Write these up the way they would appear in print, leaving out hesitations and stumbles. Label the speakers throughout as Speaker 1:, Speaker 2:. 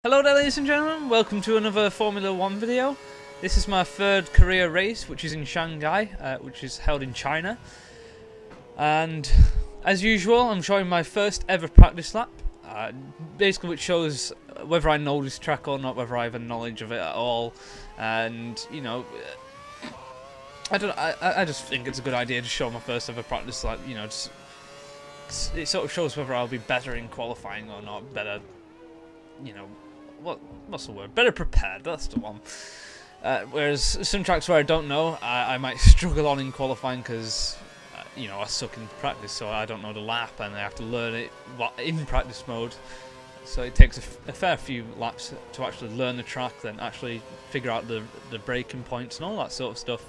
Speaker 1: Hello there, ladies and gentlemen, welcome to another Formula 1 video. This is my third career race, which is in Shanghai, which is held in China. And as usual, I'm showing my first ever practice lap, basically which shows whether I know this track or not, whether I have a knowledge of it at all. And, you know, I just think it's a good idea to show my first ever practice lap, you know, it sort of shows whether I'll be better in qualifying or not, better, you know, what's the word? Better prepared, that's the one. Whereas some tracks where I don't know, I might struggle on in qualifying because, you know, I suck in practice, so I don't know the lap and I have to learn it in practice mode. So it takes a fair few laps to actually learn the track, then actually figure out the braking points and all that sort of stuff.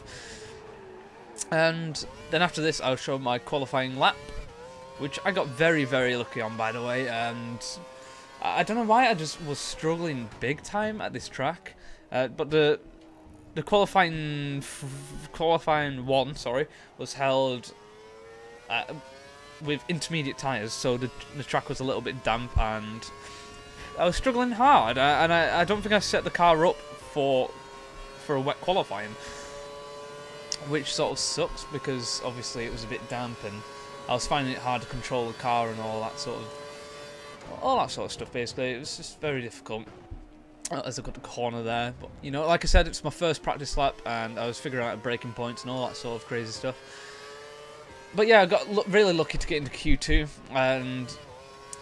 Speaker 1: And then after this, I'll show my qualifying lap, which I got very, very lucky on, by the way, and I don't know why I just was struggling big time at this track, but the qualifying one, was held with intermediate tyres, so the track was a little bit damp and I was struggling hard, and I don't think I set the car up for a wet qualifying, which sort of sucks because obviously it was a bit damp and I was finding it hard to control the car and all that sort of stuff. Basically, it was just very difficult. As I got the corner there, but you know, like I said, it's my first practice lap, and I was figuring out braking points and all that sort of crazy stuff. But yeah, I got really lucky to get into Q2, and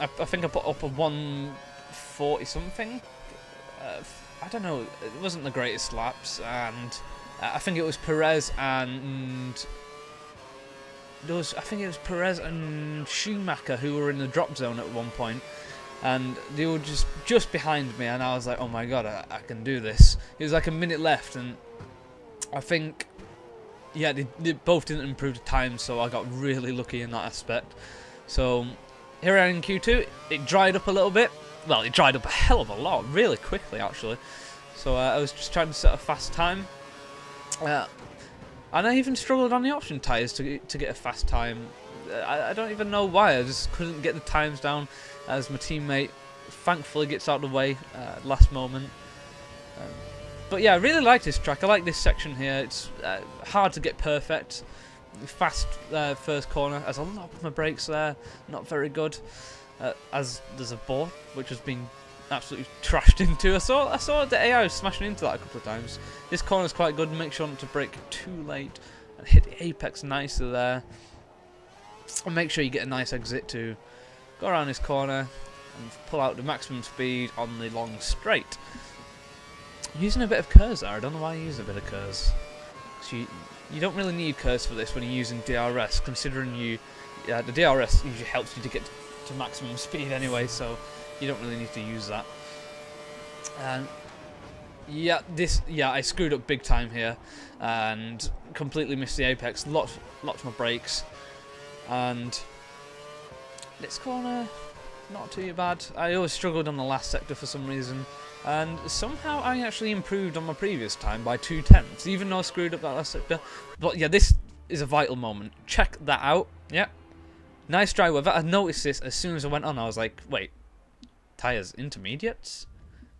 Speaker 1: I think I put up a 140 something. I don't know, it wasn't the greatest laps, and I think it was Perez and Perez and Schumacher who were in the drop zone at one point, and they were just behind me, and I was like, oh my god, I can do this. It was like a minute left, and I think, yeah, they both didn't improve the time, so I got really lucky in that aspect. So here I am in Q2. It dried up a little bit. Well, it dried up a hell of a lot, really quickly actually. So I was just trying to set a fast time. And I even struggled on the option tyres to get a fast time. I don't even know why, I just couldn't get the times down as my teammate thankfully gets out of the way last moment. But yeah, I really like this track. I like this section here. It's hard to get perfect. Fast first corner. There's a lot of my brakes there, not very good. As there's a board which has been absolutely trashed into. I saw the AI was smashing into that a couple of times. This corner's quite good. Make sure not to brake too late and hit the apex nicely there. And make sure you get a nice exit to go around this corner and pull out the maximum speed on the long straight. Using a bit of KERS there. I don't know why I use a bit of KERS. You don't really need KERS for this when you're using DRS, considering the DRS usually helps you to get to maximum speed anyway, so you don't really need to use that. And yeah, I screwed up big time here and completely missed the apex. Lots of my brakes, and this corner not too bad. I always struggled on the last sector for some reason, and somehow I actually improved on my previous time by 2/10, even though I screwed up that last sector. But yeah, this is a vital moment. Check that out. Yeah, nice dry weather. I noticed this as soon as I went on. I was like, wait, tyres intermediates?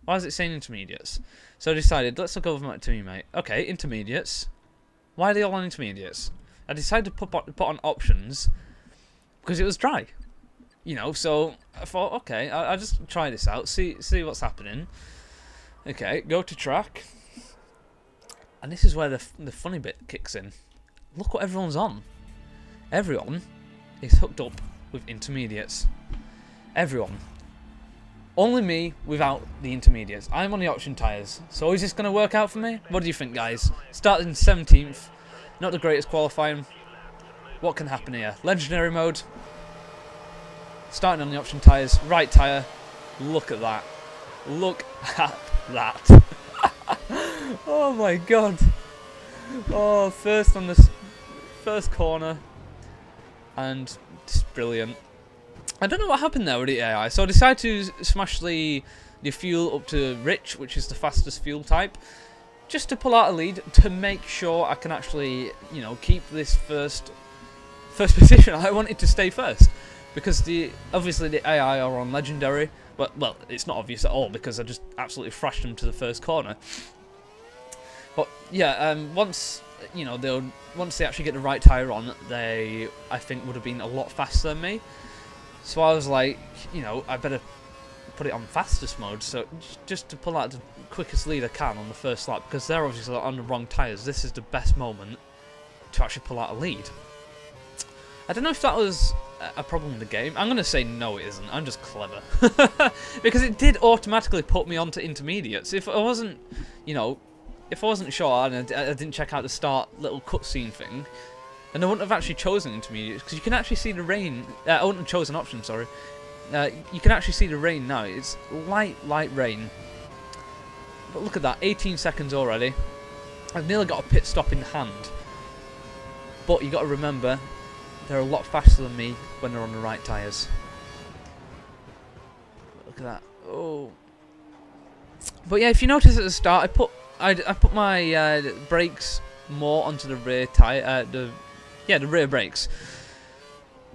Speaker 1: Why is it saying intermediates? So I decided, let's look over my teammate. Okay, intermediates. Why are they all on intermediates? I decided to put on options because it was dry. You know, so I thought, okay, I'll just try this out, see what's happening. Okay, go to track. And this is where the funny bit kicks in. Look what everyone's on. Everyone is hooked up with intermediates. Everyone. Only me without the intermediates. I'm on the option tyres. So is this going to work out for me? What do you think, guys? Starting 17th. Not the greatest qualifying. What can happen here? Legendary mode. Starting on the option tyres. Right tyre. Look at that. Look at that. Oh my god. Oh, first on this first corner. And it's brilliant. I don't know what happened there with the AI, so I decided to smash the fuel up to Rich, which is the fastest fuel type, just to pull out a lead, to make sure I can actually, you know, keep this first position. I wanted to stay first, because obviously the AI are on Legendary, Well, it's not obvious at all because I just absolutely thrashed them to the first corner. But yeah, once once they actually get the right tyre on, they, I think, would have been a lot faster than me. So I was like, I better put it on fastest mode, so just to pull out the quickest lead I can on the first lap, because they're obviously on the wrong tyres. This is the best moment to actually pull out a lead. I don't know if that was a problem in the game. I'm going to say no, it isn't. I'm just clever. Because it did automatically put me onto intermediates. If I wasn't, if I wasn't sure and I didn't check out the start little cutscene thing, then I wouldn't have actually chosen intermediates, because you can actually see the rain. I wouldn't have chosen option, sorry. You can actually see the rain now. It's light rain. But look at that, 18 seconds already. I've nearly got a pit stop in hand. But you got to remember, they're a lot faster than me when they're on the right tyres. Look at that. Oh. But yeah, if you notice at the start, I put my brakes more onto the rear tyre. The rear brakes.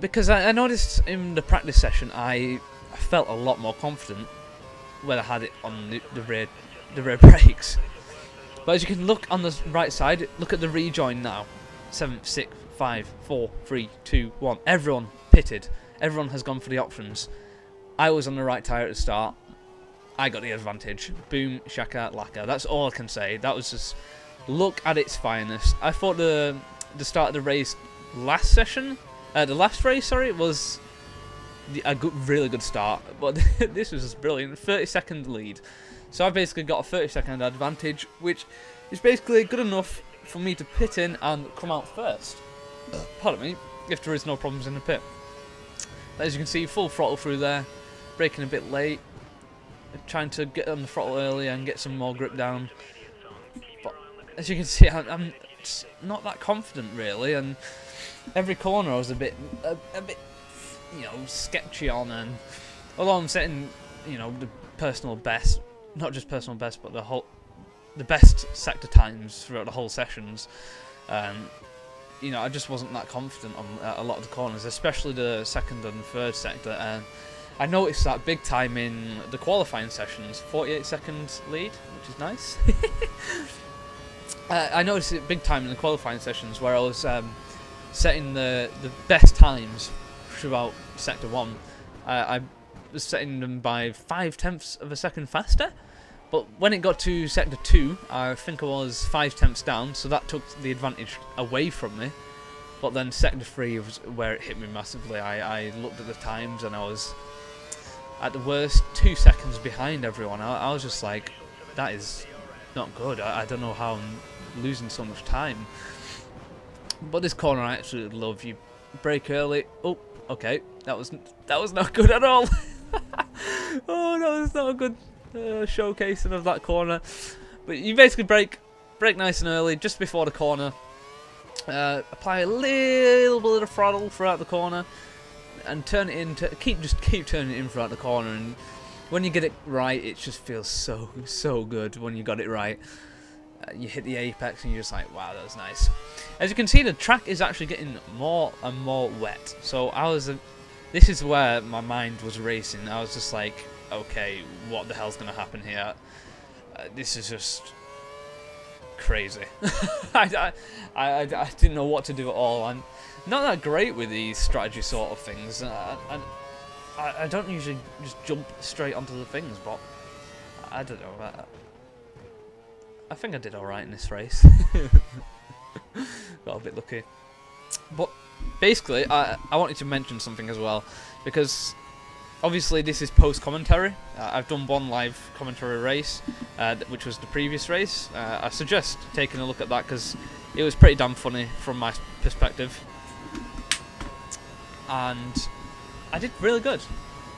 Speaker 1: Because I noticed in the practice session, I felt a lot more confident when I had it on the rear brakes. But as you can look on the right side, look at the rejoin now. 7, 6, 5, 4, 3, 2, 1. Everyone pitted. Everyone has gone for the options. I was on the right tyre at the start. I got the advantage. Boom, shaka, laka. That's all I can say. That was just look at its finest. I thought the start of the race last session, the last race, sorry, was a really good start. But this was just brilliant. 30-second lead. So I basically got a 30-second advantage, which is basically good enough for me to pit in and come out first. Pardon me, if there is no problems in the pit. But as you can see, full throttle through there, braking a bit late, trying to get on the throttle early and get some more grip down. But as you can see, I'm just not that confident really, and every corner I was a bit, sketchy on. And although I'm setting, the personal best, not just personal best, but the best sector times throughout the whole sessions. I just wasn't that confident on a lot of the corners, especially the second and third sector. And I noticed that big time in the qualifying sessions, 48-second lead, which is nice. I noticed it big time in the qualifying sessions where I was setting the best times throughout sector 1. I was setting them by 0.5 of a second faster. But when it got to sector 2, I think I was 0.5 down, so that took the advantage away from me. But then sector 3 was where it hit me massively. I looked at the times and I was, at the worst, 2 seconds behind everyone. I was just like, that is not good. I don't know how I'm losing so much time. But this corner I absolutely love. You brake early. Oh, okay. That was not good at all. Oh, that was not a good showcasing of that corner. But you basically brake nice and early just before the corner, apply a little bit of throttle throughout the corner and turn it in to keep turning it in throughout the corner. And when you get it right, it just feels so good when you got it right. You hit the apex and you're just like, wow, that was nice. As you can see, the track is actually getting more and more wet, so this is where my mind was racing. I was just like, okay, what the hell's going to happen here? This is just crazy. I didn't know what to do at all. I'm not that great with these strategy sort of things. I don't usually just jump straight onto the things, but I don't know. I think I did alright in this race. Got a bit lucky. But basically, I wanted to mention something as well, because obviously this is post-commentary. I've done one live commentary race, which was the previous race. I suggest taking a look at that because it was pretty damn funny from my perspective. And I did really good.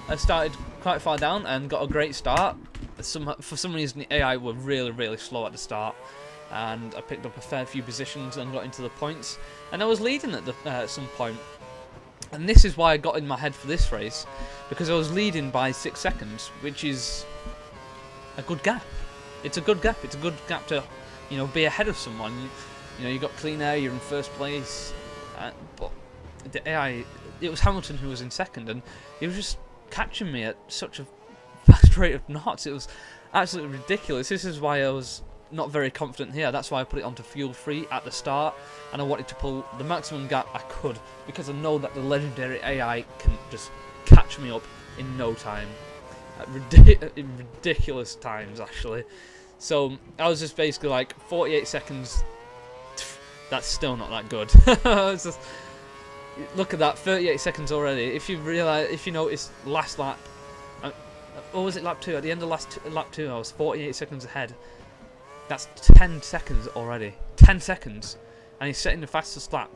Speaker 1: I started quite far down and got a great start. For some reason the AI were really slow at the start, and I picked up a fair few positions and got into the points. And I was leading at some point. And this is why I got in my head for this race, because I was leading by 6 seconds, which is a good gap. It's a good gap. It's a good gap to, be ahead of someone. You got clean air, you're in first place, but the AI, it was Hamilton who was in second, and he was just catching me at such a fast rate of knots. It was absolutely ridiculous. This is why I was not very confident here. That's why I put it onto fuel free at the start, and I wanted to pull the maximum gap I could, because I know that the legendary AI can just catch me up in no time, at ridiculous times actually. So I was just basically like 48 seconds. That's still not that good. It's just, look at that, 38 seconds already. If you realize, if you notice, last lap, or was it lap 2? At the end of lap 2, I was 48 seconds ahead. That's 10 seconds already. 10 seconds. And he's setting the fastest lap.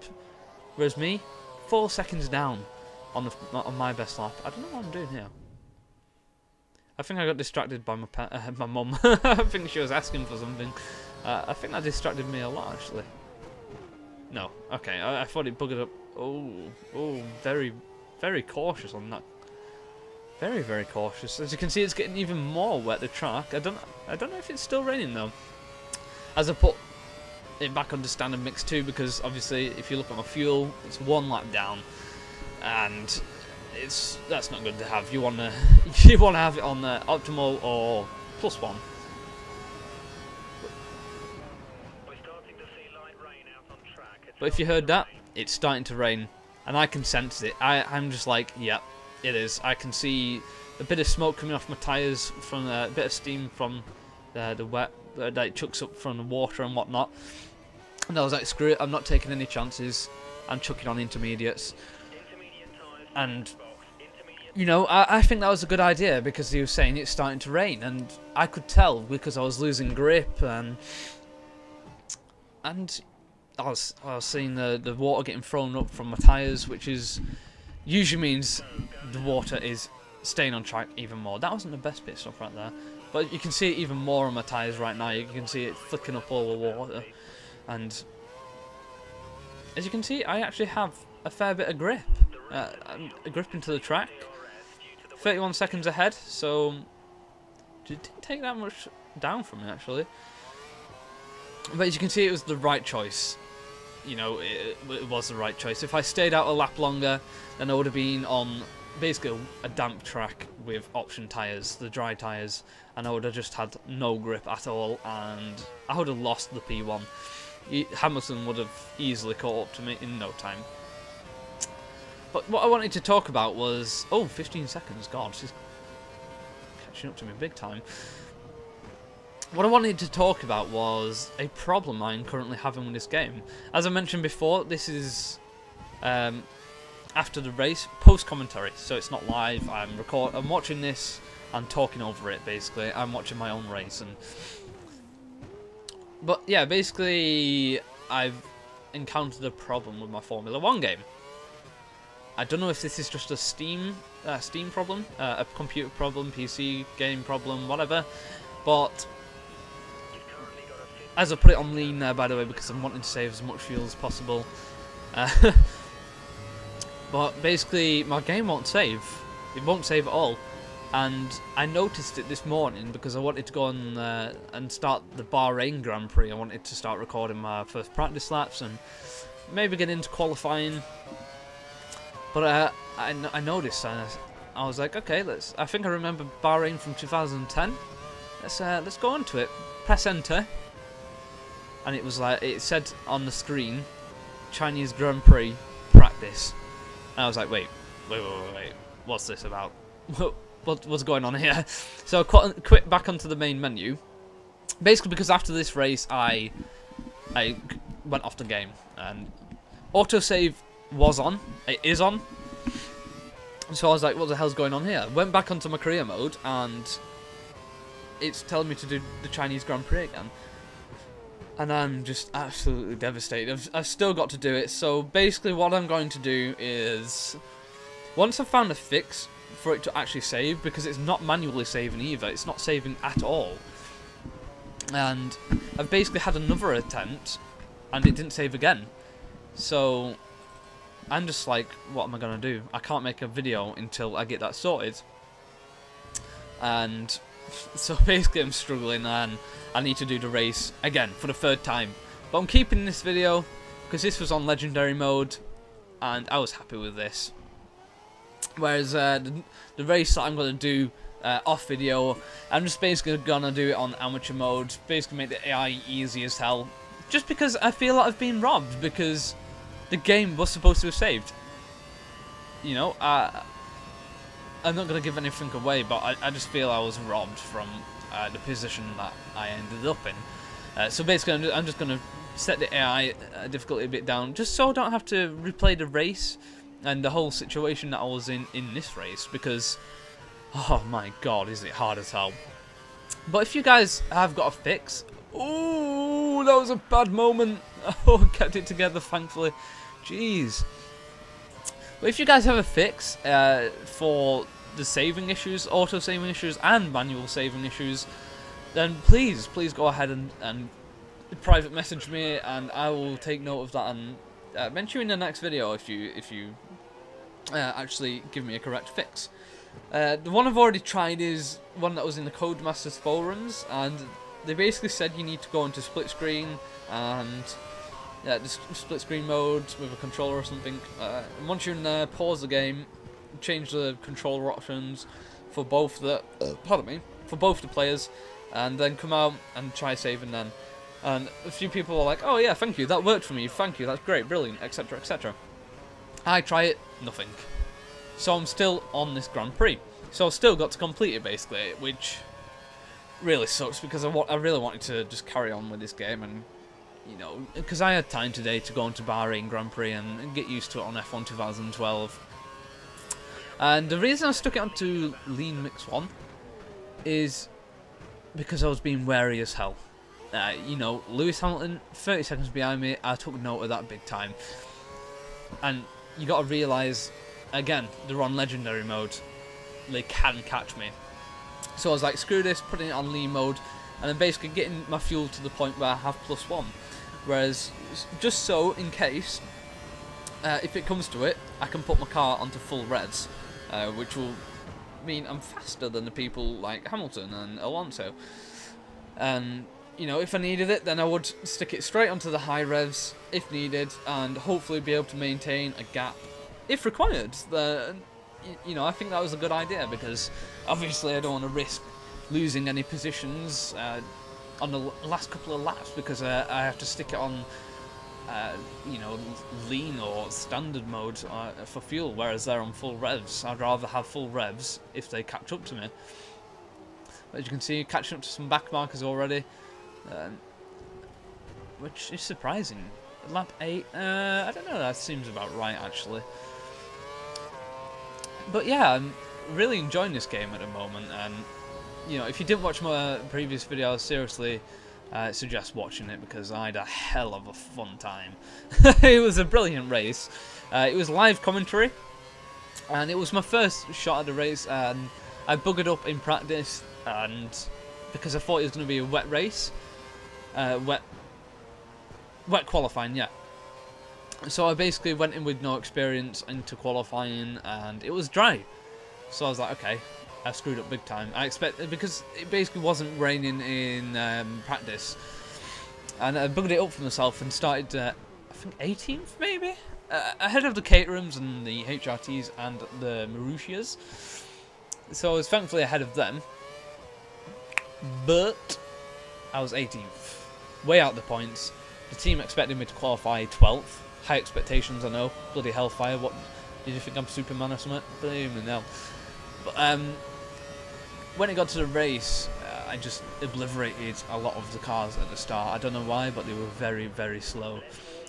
Speaker 1: Whereas me, 4 seconds down on my best lap. I don't know what I'm doing here. I think I got distracted by my mum. I think she was asking for something. I think that distracted me a lot, actually. No. Okay, I thought it buggered up. Oh, very, very cautious on that. Very, very cautious. As you can see, it's getting even more wet, the track. I don't know if it's still raining though. As I put it back onto standard mix 2, because obviously if you look at my fuel, it's 1 lap down, and that's not good to have. You wanna have it on optimal or +1. But if you heard that, it's starting to rain, and I can sense it. I'm just like, yeah, it is. I can see a bit of smoke coming off my tyres from a bit of steam from the wet that it chucks up from the water and whatnot. And I was like, screw it, I'm not taking any chances. I'm chucking on intermediates. And, you know, I think that was a good idea, because he was saying it's starting to rain, and I could tell because I was losing grip, and I was seeing the water getting thrown up from my tyres, which usually means the water is staying on track even more. That wasn't the best pit stop right there, but you can see it even more on my tyres right now. You can see it flicking up all the water, and as you can see, I actually have a fair bit of grip, a grip into the track. 31 seconds ahead, so it didn't take that much down from me actually. But as you can see, it was the right choice. You know, it was the right choice. If I stayed out a lap longer, then I would have been on basically a damp track with option tyres, the dry tyres, and I would have just had no grip at all, and I would have lost the P1. Hamilton would have easily caught up to me in no time. But what I wanted to talk about was... Oh, 15 seconds, God, she's catching up to me big time. What I wanted to talk about was a problem I'm currently having with this game. As I mentioned before, this is after the race, post-commentary, so it's not live. I'm watching this and talking over it, basically. I'm watching my own race. But yeah, basically, I've encountered a problem with my Formula 1 game. I don't know if this is just a Steam problem, a computer problem, PC game problem, whatever, but... As I put it on lean there, by the way, because I'm wanting to save as much fuel as possible. But basically, my game won't save. It won't save at all. And I noticed it this morning because I wanted to go on and start the Bahrain Grand Prix. I wanted to start recording my first practice laps and maybe get into qualifying. But I noticed, and I was like, okay, I think I remember Bahrain from 2010. Let's go on to it. Press enter. And it was like, it said on the screen, Chinese Grand Prix practice. And I was like, wait, what's this about? What's going on here? So I quit back onto the main menu. Basically because after this race, I went off the game. And autosave was on. It is on. So I was like, what the hell's going on here? Went back onto my career mode, and it's telling me to do the Chinese Grand Prix again. And I'm just absolutely devastated. I've still got to do it. So basically what I'm going to do is, once I've found a fix for it to actually save, because it's not manually saving either, it's not saving at all. And I've basically had another attempt, and it didn't save again. So I'm just like, what am I going to do? I can't make a video until I get that sorted. And so basically I'm struggling, and I need to do the race again for the 3rd time. But I'm keeping this video because this was on legendary mode and I was happy with this. Whereas the race that I'm going to do off video. I'm just basically gonna do it on amateur mode, basically make the AI easy as hell, just because I feel like I've been robbed, because the game was supposed to have saved. You know, I'm not gonna give anything away, but I just feel I was robbed from the position that I ended up in. So basically, I'm just gonna set the AI difficulty a bit down, just so I don't have to replay the race and the whole situation that I was in this race, because oh my god, is it hard as hell. But if you guys have got a fix... Ooh, that was a bad moment. Oh, kept it together, thankfully. Jeez. But if you guys have a fix for the saving issues, auto-saving issues, and manual saving issues, then please go ahead and private message me, and I will take note of that and mention you in the next video if you actually give me a correct fix. The one I've already tried is one that was in the Codemasters forums, and they basically said you need to go into split screen and just split screen mode with a controller or something. And once you're in there, pause the game, change the controller options for both the for both the players, and then come out and try saving then. And a few people were like, "Oh yeah, thank you, that worked for me. Thank you, that's great, brilliant, etc., etc." I try it, nothing. So I'm still on this Grand Prix. So I've still got to complete it, basically, which really sucks, because I really wanted to just carry on with this game, and, you know, because I had time today to go into Bahrain Grand Prix and get used to it on F1 2012. And the reason I stuck it onto Lean Mix 1 is because I was being wary as hell. You know, Lewis Hamilton, 30 seconds behind me, I took note of that big time. And you got to realise, again, they're on legendary mode. They can catch me. So I was like, screw this, putting it on lean mode, and then basically getting my fuel to the point where I have +1. Whereas, just so, in case, if it comes to it, I can put my car onto full revs, which will mean I'm faster than the people like Hamilton and Alonso. And, you know, if I needed it, then I would stick it straight onto the high revs, if needed, and hopefully be able to maintain a gap, if required. You know, I think that was a good idea, because obviously I don't want to risk losing any positions on the last couple of laps, because I have to stick it on, you know, lean or standard mode for fuel, whereas they're on full revs. I'd rather have full revs if they catch up to me. As you can see, catching up to some back markers already, which is surprising. Lap 8, I don't know, that seems about right actually. But yeah, I'm really enjoying this game at the moment, and you know, if you didn't watch my previous video, I seriously suggest watching it, because I had a hell of a fun time. It was a brilliant race. It was live commentary, and it was my first shot at the race, and I buggered up in practice, and because I thought it was going to be a wet race, wet qualifying, yeah. So I basically went in with no experience into qualifying, and it was dry. So I was like, okay, I screwed up big time. I expected, because it basically wasn't raining in practice, and I bugged it up for myself and started, I think 18th maybe, ahead of the Caterhams and the HRTs and the Marussias. So I was thankfully ahead of them, but I was 18th, way out the points. The team expected me to qualify 12th. High expectations, I know. Bloody hellfire. What, did you think I'm Superman or something? Believe me, no. But when it got to the race, I just obliterated a lot of the cars at the start. I don't know why, but they were very, very slow.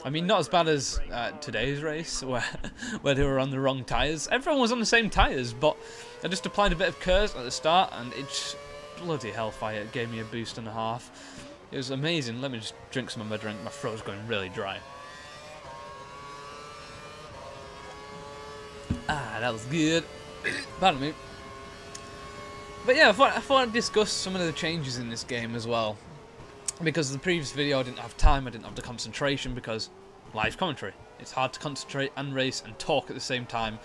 Speaker 1: I mean, not as bad as today's race, where they were on the wrong tyres. Everyone was on the same tyres, but I just applied a bit of curse at the start, and it just, bloody hellfire, it gave me a boost and a half. It was amazing. Let me just drink some of my drink. My throat's going really dry. Ah, that was good. Pardon me. But yeah, I thought I'd discuss some of the changes in this game as well. Because the previous video I didn't have time, I didn't have the concentration, because live commentary. It's hard to concentrate and race and talk at the same time.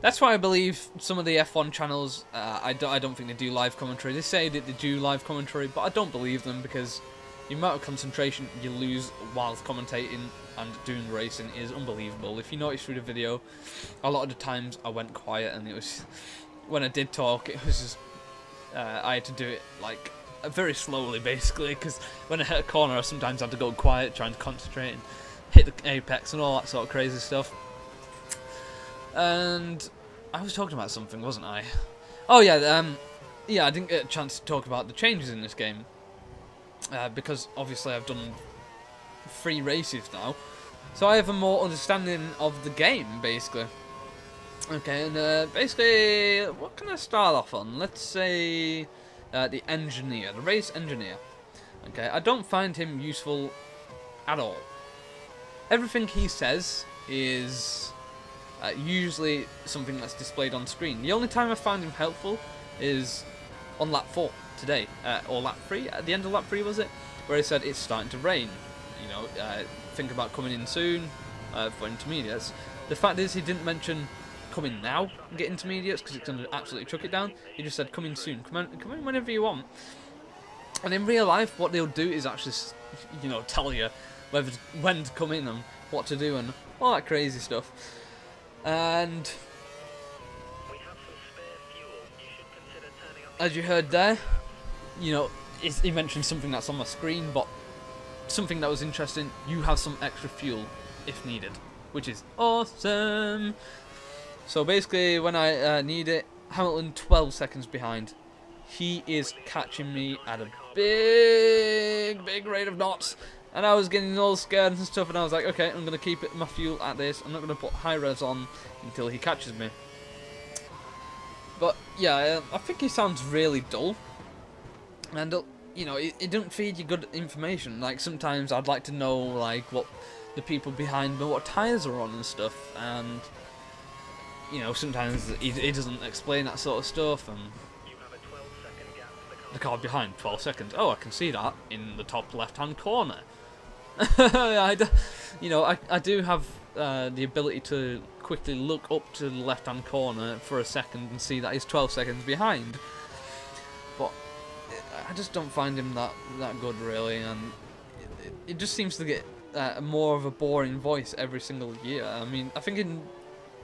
Speaker 1: That's why I believe some of the F1 channels, I don't think they do live commentary. They say that they do live commentary, but I don't believe them, because the amount of concentration you lose whilst commentating and doing racing is unbelievable. If you notice through the video, a lot of the times I went quiet, and it was when I did talk, it was just I had to do it like very slowly, basically, because when I hit a corner, I sometimes had to go quiet, trying to concentrate and hit the apex and all that sort of crazy stuff. And I was talking about something, wasn't I? Oh yeah, yeah, I didn't get a chance to talk about the changes in this game because obviously I've done 3 races now, so I have a more understanding of the game, basically. Okay, and basically, what can I start off on? Let's say the engineer, the race engineer. Okay, I don't find him useful at all. Everything he says is usually something that's displayed on screen. The only time I find him helpful is on lap 4 today, or lap 3, at the end of lap 3 was it? Where he said it's starting to rain, you know, think about coming in soon for intermediates. The fact is he didn't mention come in now and get intermediates because it's going to absolutely chuck it down. He just said come in soon, come in whenever you want. And in real life what they'll do is actually, you know, tell you when to come in and what to do and all that crazy stuff. And as you heard there, you know, he mentioned something that's on my screen, but something that was interesting, you have some extra fuel if needed, which is awesome. So basically, when I need it, Hamilton 12 seconds behind. He is catching me at a big rate of knots, and I was getting all scared and stuff, and I was like, okay, I'm going to keep my fuel at this. I'm not going to put high revs on until he catches me. But yeah, I think he sounds really dull, and you know, it doesn't feed you good information. Like sometimes I'd like to know like what the people behind me, what tyres are on and stuff, and you know, sometimes he doesn't explain that sort of stuff, and the car behind 12 seconds. Oh, I can see that in the top left-hand corner. You know, I do have the ability to quickly look up to the left-hand corner for a second and see that he's 12 seconds behind. But I just don't find him that good, really, and it just seems to get more of a boring voice every single year. I mean, I think in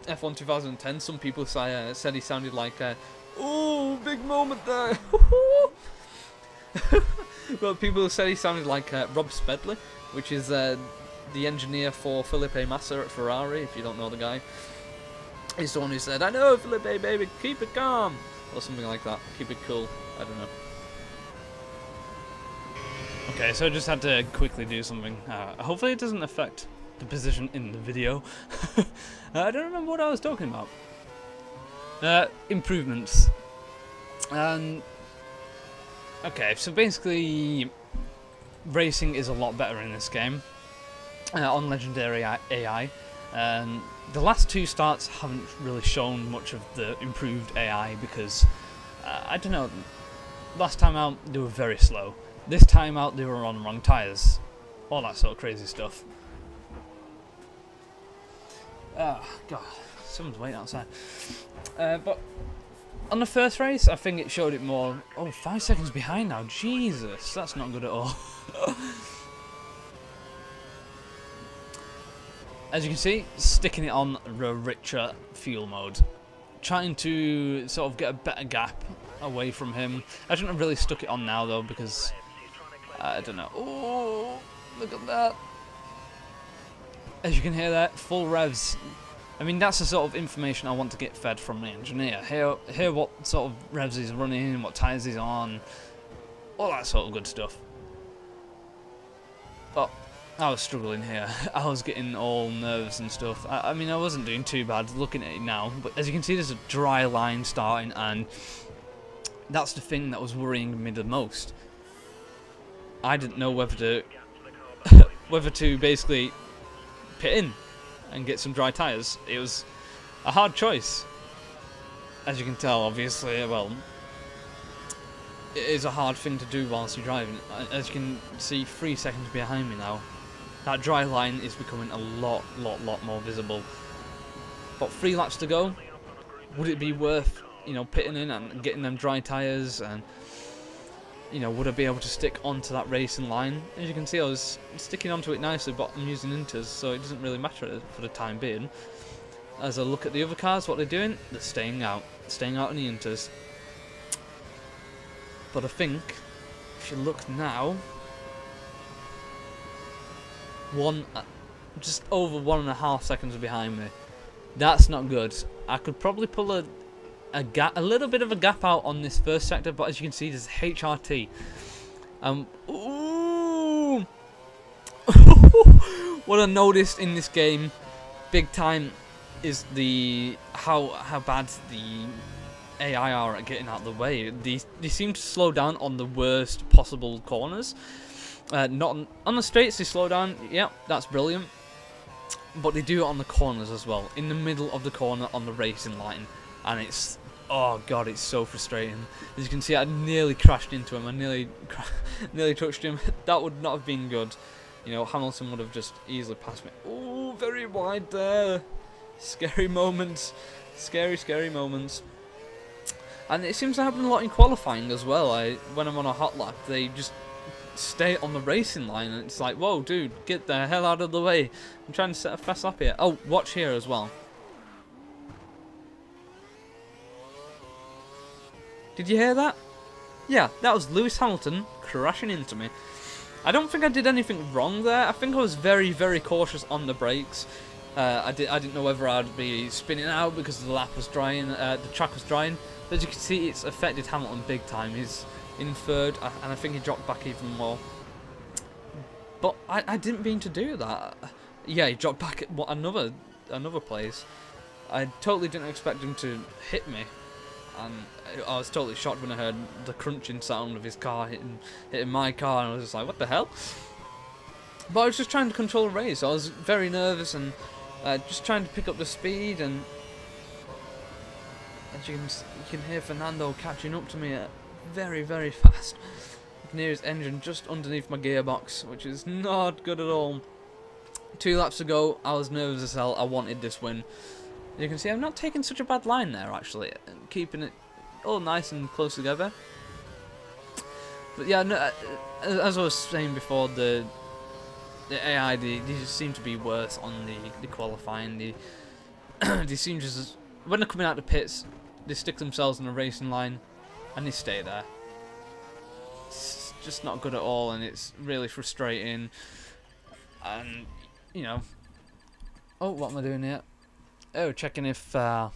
Speaker 1: F1 2010, some people said he sounded like, oh, big moment there. Well, people said he sounded like Rob Spedley, which is the engineer for Felipe Massa at Ferrari, if you don't know the guy. He's the one who said, I know, Felipe, baby, keep it calm, or something like that. Keep it cool, I don't know. Okay, so I just had to quickly do something. Hopefully it doesn't affect the position in the video. I don't remember what I was talking about. Improvements. Okay, so basically racing is a lot better in this game on Legendary AI. The last 2 starts haven't really shown much of the improved AI because I don't know, last time out they were very slow. This time out they were on wrong tyres. All that sort of crazy stuff. Oh, God, someone's waiting outside. But on the first race, I think it showed it more. Oh, 5 seconds behind now. Jesus, that's not good at all. As you can see, sticking it on the richer fuel mode. Trying to sort of get a better gap away from him. I shouldn't have really stuck it on now, though, because I don't know. Oh, look at that. As you can hear that, full revs. I mean, that's the sort of information I want to get fed from the engineer. Hear what sort of revs he's running, what tyres he's on, all that sort of good stuff. But I was struggling here. I was getting all nerves and stuff. I mean, I wasn't doing too bad looking at it now, but as you can see, there's a dry line starting, and that's the thing that was worrying me the most. I didn't know whether to basically pit in and get some dry tyres. It was a hard choice, as you can tell. Obviously, well, it is a hard thing to do whilst you're driving. As you can see, 3 seconds behind me now. That dry line is becoming a lot more visible. But 3 laps to go. Would it be worth, you know, pitting in and getting them dry tyres? And you know, would I be able to stick onto that racing line? As you can see, I was sticking onto it nicely, but I'm using inters, so it doesn't really matter for the time being. As I look at the other cars, what they're doing, they're staying out. staying out in the inters. But I think if you look now, just over 1.5 seconds behind me. That's not good. I could probably pull a little bit of a gap out on this first sector, but as you can see, there's HRT. Ooh. What I noticed in this game, big time, is how bad the AI are at getting out of the way. They seem to slow down on the worst possible corners. Not on the straights they slow down. Yeah, that's brilliant. But they do it on the corners as well, in the middle of the corner on the racing line, and it's, oh god, it's so frustrating. As you can see, I nearly crashed into him. I nearly touched him. That would not have been good. You know, Hamilton would have just easily passed me. Oh, very wide there. Scary moments. Scary moments. And it seems to happen a lot in qualifying as well. When I'm on a hot lap, they just stay on the racing line, and it's like, whoa, dude, get the hell out of the way. I'm trying to set a fast lap here. Oh, watch here as well. Did you hear that? Yeah, that was Lewis Hamilton crashing into me. I don't think I did anything wrong there. I think I was very, very cautious on the brakes. I didn't know whether I'd be spinning out because the lap was drying, the track was drying. But as you can see, it's affected Hamilton big time. He's in third, and I think he dropped back even more. But I didn't mean to do that. Yeah, he dropped back at another place. I totally didn't expect him to hit me, and I was totally shocked when I heard the crunching sound of his car hitting my car, and I was just like, what the hell? But I was just trying to control the race. I was very nervous and just trying to pick up the speed, and as you can hear Fernando catching up to me very, very fast. You can hear his engine just underneath my gearbox, which is not good at all. 2 laps ago, I was nervous as hell. I wanted this win. You can see I'm not taking such a bad line there, actually. Keeping it all nice and close together. But yeah, no, as I was saying before, the AI, they just seem to be worse on the qualifying. They seem just, when they're coming out the pits, they stick themselves on the racing line and they stay there. It's just not good at all, and it's really frustrating. And you know, oh, what am I doing here? Oh, checking if yeah,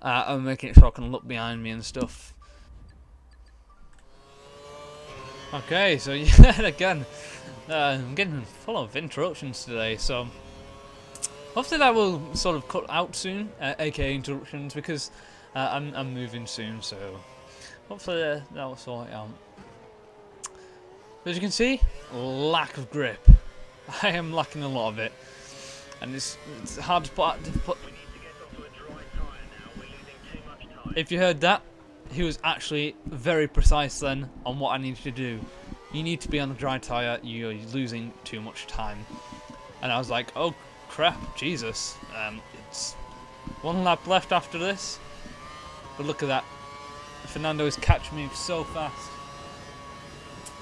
Speaker 1: I'm making it so I can look behind me and stuff. Okay, so yeah, again, I'm getting full of interruptions today, so hopefully that will sort of cut out soon, aka interruptions, because I'm moving soon, so hopefully that will sort it out. As you can see, lack of grip. I am lacking a lot of it, and it's hard to put. If you heard that, he was actually very precise then on what I needed to do. You need to be on the dry tyre, you're losing too much time. And I was like, oh crap, Jesus. It's 1 lap left after this. But look at that. Fernando is catching me so fast.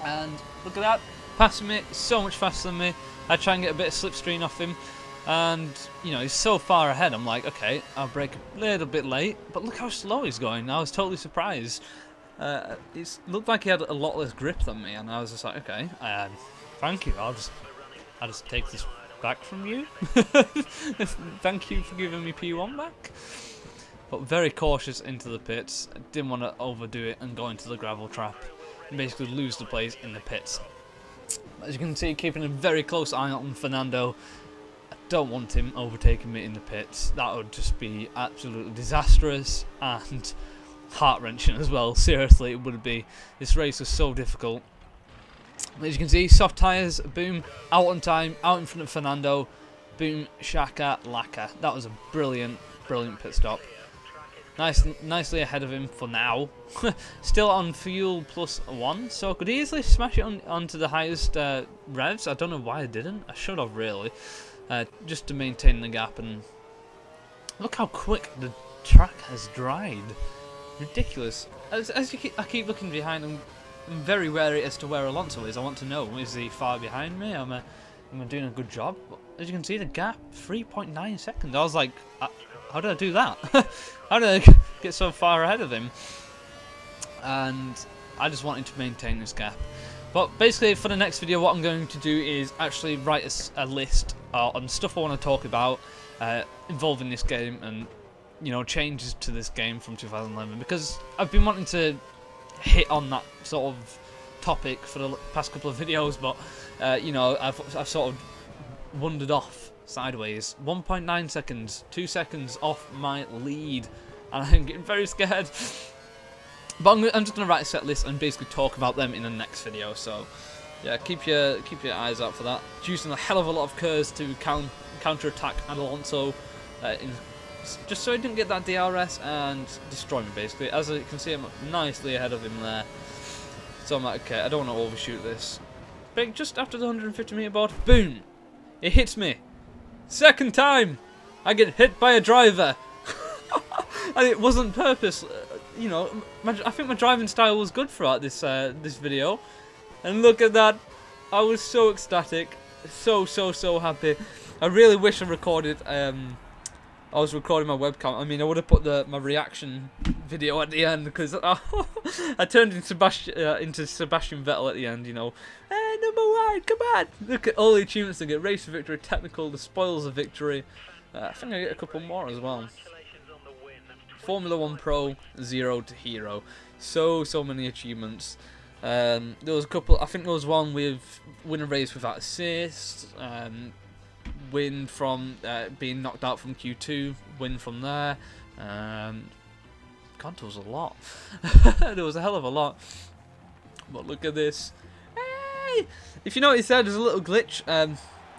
Speaker 1: And look at that, passing me so much faster than me. I try and get a bit of slipstream off him. And, you know, he's so far ahead, I'm like, okay, I'll brake a little bit late, but look how slow he's going. I was totally surprised. It looked like he had a lot less grip than me, and I was just like, okay, thank you, I'll just take this back from you. Thank you for giving me P1 back. But very cautious into the pits. I didn't want to overdo it and go into the gravel trap and basically lose the place in the pits. As you can see, keeping a very close eye on Fernando. Don't want him overtaking me in the pits. That would just be absolutely disastrous and heart-wrenching as well. Seriously, it would be. This race was so difficult. As you can see, soft tyres, boom, out on time, out in front of Fernando, boom, shaka, laka. That was a brilliant, brilliant pit stop. Nicely ahead of him for now. Still on fuel +1, so I could easily smash it onto the highest revs. I don't know why I didn't. I should have, really. Just to maintain the gap, and look how quick the track has dried. Ridiculous. I keep looking behind, I'm very wary as to where Alonso is. I want to know, is he far behind me? Am I doing a good job? As you can see, the gap, 3.9 seconds. I was like, how did I do that? How did I get so far ahead of him? And I just wanted to maintain this gap. But basically, for the next video, what I'm going to do is actually write a list on stuff I want to talk about involving this game, and you know, changes to this game from 2011, because I've been wanting to hit on that sort of topic for the past couple of videos, but you know, I've sort of wandered off sideways. 1.9 seconds, 2 seconds off my lead, and I'm getting very scared. But I'm just going to write a set list and basically talk about them in the next video. So yeah, keep your eyes out for that. Using a hell of a lot of Kurz to counter attack Alonso, just so he didn't get that DRS and destroy me basically. As you can see, I'm nicely ahead of him there. So I'm like, okay, I don't want to overshoot this. But just after the 150 meter board, boom! It hits me. Second time, I get hit by a driver, and it wasn't purpose. You know, I think my driving style was good throughout this this video, and look at that! I was so ecstatic, so happy. I really wish I recorded. I was recording my webcam. I mean, I would have put my reaction video at the end, because I turned into Sebastian Vettel at the end. You know, hey, #1, come on! Look at all the achievements I get: race victory, technical, the spoils of victory. I think I get a couple more as well. Formula 1 Pro, 0 to Hero. So many achievements. There was a couple. I think there was one with win a race without assist. Win from being knocked out from Q2. Win from there. God, there was a lot. There was a hell of a lot. But look at this. Hey! If you notice there, there's a little glitch.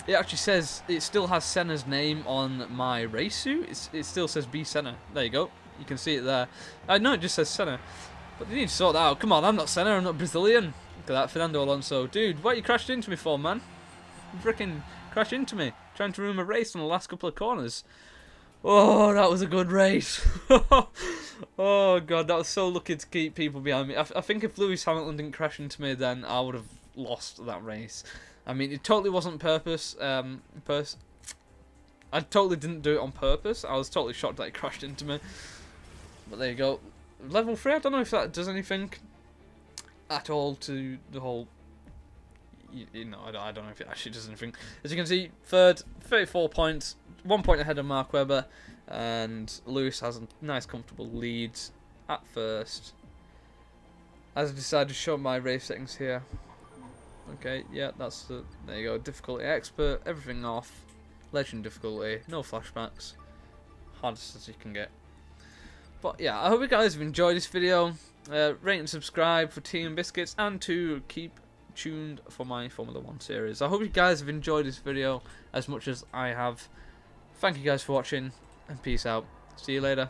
Speaker 1: It actually says, it still has Senna's name on my race suit. It still says B Senna. There you go. You can see it there. I know it just says Senna, but they need to sort that out. Come on, I'm not Senna, I'm not Brazilian. Look at that, Fernando Alonso. Dude, what you crashed into me for, man? You freaking crashed into me, trying to ruin my race on the last couple of corners. Oh, that was a good race. Oh, God, that was so lucky to keep people behind me. I think if Lewis Hamilton didn't crash into me, then I would have lost that race. I mean, it totally wasn't purpose. I totally didn't do it on purpose. I was totally shocked that he crashed into me. But there you go. Level 3, I don't know if that does anything at all to the whole... You know, I don't know if it actually does anything. As you can see, third, 34 points, 1 point ahead of Mark Webber, and Lewis has a nice comfortable lead at first. As I decided to show my race settings here. Okay, yeah, that's the... There you go. Difficulty expert, everything off. Legend difficulty, no flashbacks. Hardest as you can get. But yeah, I hope you guys have enjoyed this video. Rate and subscribe for Tea and Biscuits, and to keep tuned for my Formula 1 series. I hope you guys have enjoyed this video as much as I have. Thank you guys for watching, and peace out. See you later.